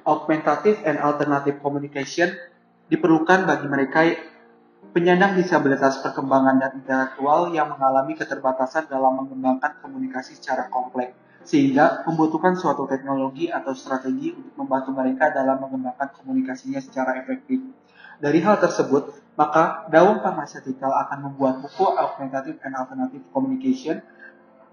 Augmentative and Alternative Communication diperlukan bagi mereka penyandang disabilitas perkembangan dan intelektual yang mengalami keterbatasan dalam mengembangkan komunikasi secara kompleks, sehingga membutuhkan suatu teknologi atau strategi untuk membantu mereka dalam mengembangkan komunikasinya secara efektif. Dari hal tersebut, maka Daung Pharmaceutical akan membuat buku Augmentative and Alternative Communication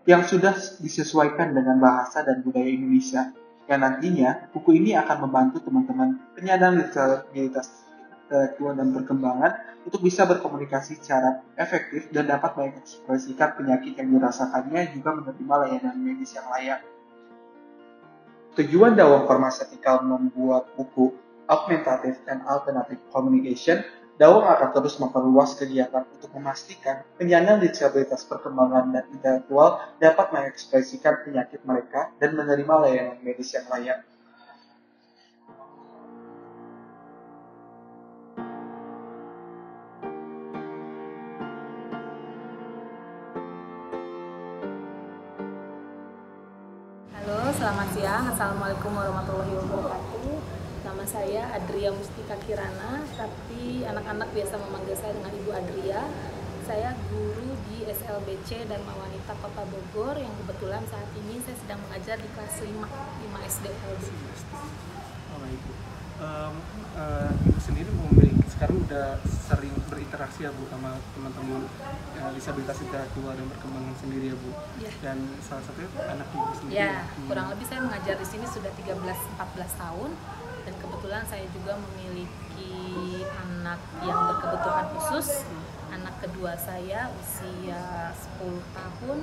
yang sudah disesuaikan dengan bahasa dan budaya Indonesia. Yang nantinya, buku ini akan membantu teman-teman penyandang disabilitas intelektual dan perkembangan untuk bisa berkomunikasi secara efektif dan dapat mengekspresikan penyakit yang dirasakannya juga menerima layanan medis yang layak. Tujuan Daung Pharmaceutical membuat buku Augmentative and Alternative Communication, Daung akan terus memperluas kegiatan untuk memastikan penyandang disabilitas perkembangan dan intelektual dapat mengekspresikan penyakit mereka dan menerima layanan medis yang layak. Halo, selamat siang. Assalamualaikum warahmatullahi wabarakatuh. Nama saya Adria Mustika Kirana, tapi anak-anak biasa memanggil saya dengan Ibu Adria. Saya guru di SLBC Dharma Wanita Kota Bogor yang kebetulan saat ini saya sedang mengajar di kelas 5 SD LB. Oh, Ibu. Ibu sendiri memiliki sekarang udah sering berinteraksi ya Bu sama teman-teman disabilitas intelektual dan perkembangan sendiri ya Bu. Ya. Dan salah satunya anak Ibu sendiri. Ya, kurang lebih saya mengajar di sini sudah 13-14 tahun dan kebetulan saya juga memiliki anak yang berkebutuhan khusus. Anak kedua saya usia 10 tahun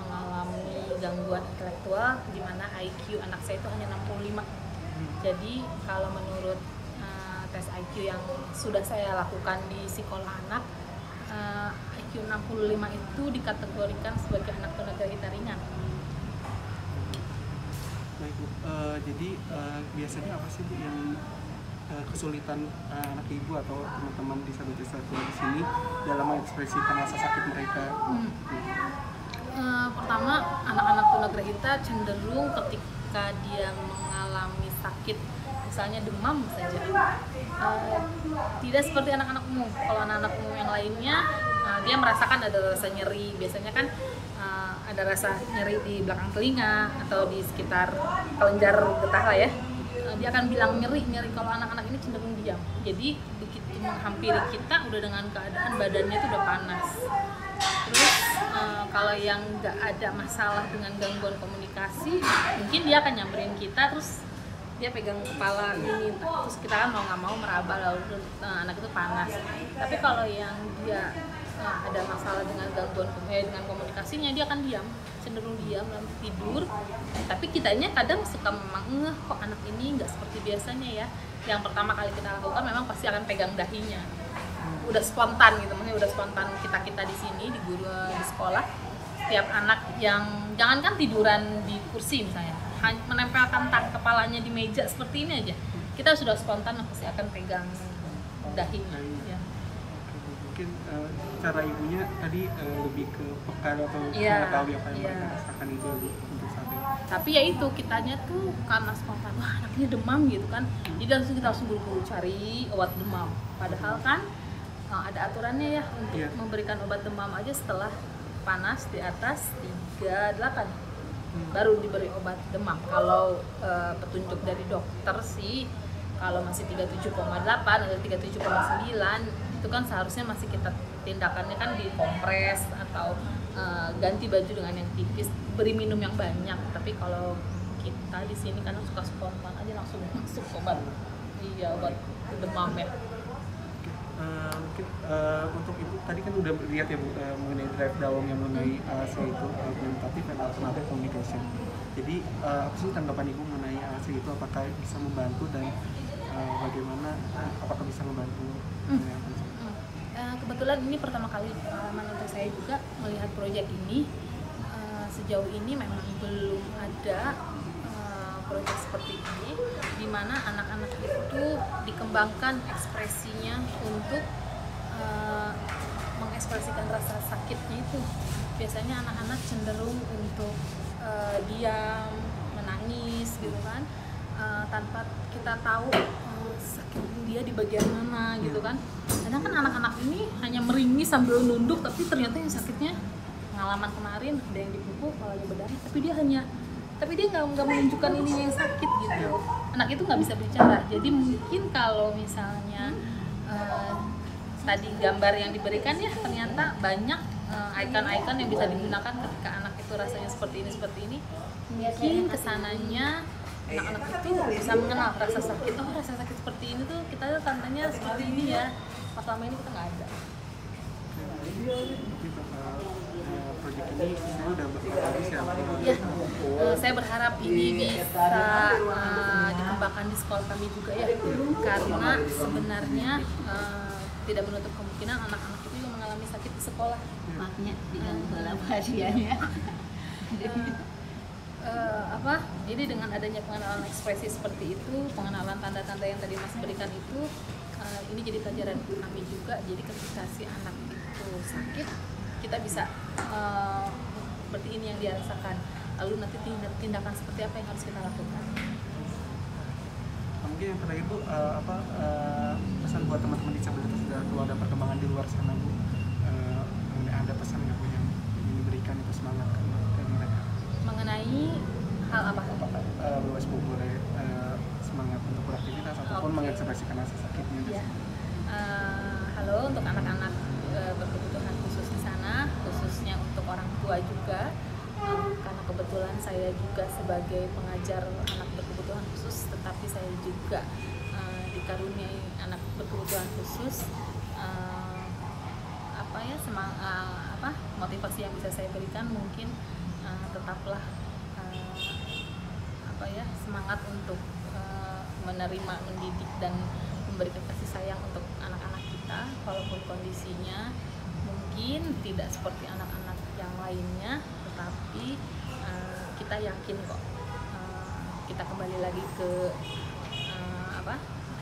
mengalami gangguan intelektual di mana IQ anak saya itu hanya 65. Jadi kalau menurut tes IQ yang sudah saya lakukan di sekolah anak, IQ 65 itu dikategorikan sebagai anak tunagrahita ringan. Baik Bu, jadi biasanya apa sih Bu yang kesulitan anak Ibu atau teman-teman disabilitas intelektual di sini dalam mengekspresikan rasa sakit mereka? Pertama, anak-anak tunagrahita cenderung ketika dia mengalami sakit, misalnya demam saja, tidak seperti anak-anak umum. Kalau anak-anak umum yang lainnya, dia merasakan ada rasa nyeri. Biasanya kan ada rasa nyeri di belakang telinga atau di sekitar kelenjar getah lah ya. Dia akan bilang nyeri. Kalau anak-anak ini cenderung diam. Jadi begitu menghampiri kita, udah dengan keadaan badannya itu udah panas. Terus kalau yang nggak ada masalah dengan gangguan komunikasi, mungkin dia akan nyamperin kita, terus dia pegang kepala ini, terus kita kan mau nggak mau meraba, lalu anak itu panas. Tapi kalau yang dia ada masalah dengan gangguan dengan komunikasinya, dia akan diam, cenderung diam lalu tidur. Tapi kitanya kadang suka memang kok anak ini nggak seperti biasanya ya. Yang pertama kali kita lakukan memang pasti akan pegang dahinya. Udah spontan gitu, maksudnya udah spontan kita di sini di guru di sekolah. Setiap anak yang jangankan tiduran di kursi misalnya, menempelkan kepalanya di meja seperti ini aja, kita sudah spontan pasti akan pegang dahinya. Ya. Mungkin cara ibunya tadi lebih ke peka atau mengetahui apa yang mereka rasakan itu untuk saat ini. Tapi ya itu, kitanya tuh karena spontan, wah anaknya demam gitu kan, jadi langsung kita buru-buru cari obat demam. Padahal kan ada aturannya ya untuk memberikan obat demam aja setelah panas di atas 38 baru diberi obat demam. Kalau petunjuk dari dokter sih kalau masih 37,8 atau 37,9 itu kan seharusnya masih kita tindakannya kan dikompres atau ganti baju dengan yang tipis, beri minum yang banyak. Tapi kalau kita di sini kan suka spontan aja langsung masuk obat demam ya. Mungkin untuk Ibu tadi kan udah lihat ya Bu mengenai drive Daung yang mengenai AC itu Augmentative and Alternative Communication. Jadi apa sih tanggapan Ibu mengenai AC itu, apakah bisa membantu dan bagaimana apakah bisa membantu? Kebetulan ini pertama kali pengalaman untuk saya juga melihat proyek ini. Sejauh ini memang belum ada proyek seperti ini di mana anak-anak itu dikembangkan ekspresinya untuk mengekspresikan rasa sakitnya itu. Biasanya anak-anak cenderung untuk diam, menangis gitu kan, tanpa kita tahu sakit dia di bagian mana gitu kan. Kadang kan anak-anak ini hanya meringis sambil nunduk, tapi ternyata yang sakitnya pengalaman kemarin ada yang dipukul, kepalanya berdarah, tapi dia nggak menunjukkan ininya yang sakit gitu. Anak itu nggak bisa bicara. Jadi mungkin kalau misalnya tadi gambar yang diberikan ya ternyata banyak icon-icon yang bisa digunakan ketika anak itu rasanya seperti ini, mungkin kesananya anak-anak itu bisa mengenal rasa sakit. Oh, rasa sakit seperti ini tuh kita tantanya seperti ini ya, pas selama ini kita nggak ada. Proyek ini saya udah berkali ya. Ya, saya berharap ini bisa dikembangkan di sekolah kami juga ya, karena sebenarnya tidak menutup kemungkinan anak-anak itu juga mengalami sakit di sekolah. Maknya diganggu dalam hadiahnya. Jadi dengan adanya pengenalan ekspresi seperti itu, pengenalan tanda-tanda yang tadi Mas berikan itu, ini jadi pelajaran kami juga. Jadi ketika si anak itu sakit, kita bisa seperti ini yang dia rasakan. Lalu nanti tindakan seperti apa yang harus kita lakukan. Mungkin yang terakhir Bu, pesan buat teman-teman disabilitas dan kalau ada perkembangan di luar sana Bu, ada pesan nggak Bu yang ingin diberikan itu semangat ke mereka? Mengenai hal apa? Bebas Bu, boleh semangat untuk beraktivitas ataupun mengekspresikan rasa sakitnya. Ya. Halo untuk anak-anak berkebutuhan khusus di sana, khususnya untuk orang tua juga, karena kebetulan saya juga sebagai pengajar anak berkebutuhan khusus, tetapi saya juga dikaruniai anak berkebutuhan khusus. Motivasi yang bisa saya berikan mungkin tetaplah semangat untuk menerima, mendidik dan memberikan kasih sayang untuk anak-anak kita, walaupun kondisinya mungkin tidak seperti anak-anak yang lainnya, tetapi kita yakin kok kita kembali lagi ke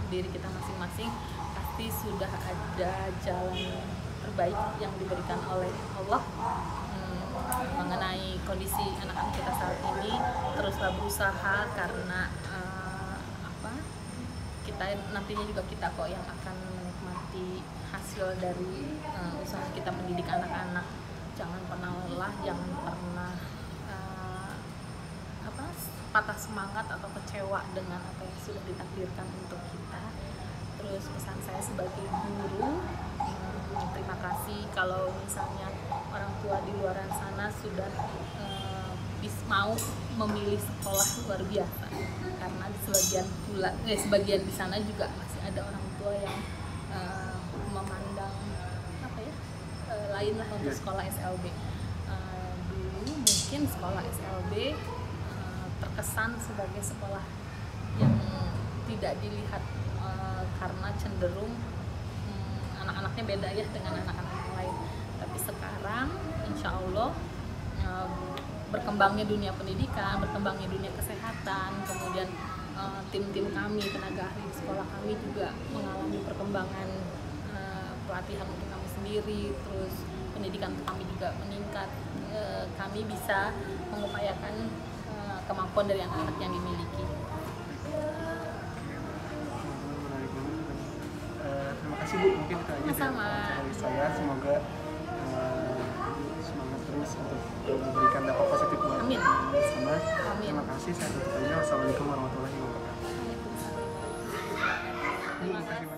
diri kita masing-masing, pasti sudah ada jalan terbaik yang diberikan oleh Allah mengenai kondisi anak-anak kita saat ini. Teruslah berusaha karena kita nantinya juga kita kok yang akan menikmati hasil dari usaha kita mendidik anak-anak. Jangan pernah lelah, jangan pernah patah semangat atau kecewa dengan apa yang sudah ditakdirkan untuk kita. Terus pesan saya sebagai guru, terima kasih kalau misalnya orang tua di luar sana sudah mau memilih sekolah luar biasa, karena di sebagian di sana juga masih ada orang tua yang memandang lain lah untuk sekolah SLB. Dulu mungkin sekolah SLB terkesan sebagai sekolah yang tidak dilihat karena cenderung anak-anaknya beda ya dengan anak-anak yang lain. Tapi sekarang insya Allah berkembangnya dunia pendidikan, berkembangnya dunia kesehatan, kemudian tim-tim kami, tenaga ahli di sekolah kami juga mengalami perkembangan pelatihan untuk kami sendiri, terus pendidikan kami juga meningkat. Kami bisa mengupayakan kemampuan dari anak-anak yang dimiliki. Terima kasih Bu, mungkin itu aja dari saya. Semoga semangat terus untuk memberikan dampak positif buat bersama. Terima kasih, saya tutup aja. Wassalamualaikum warahmatullahi wabarakatuh. Terima kasih.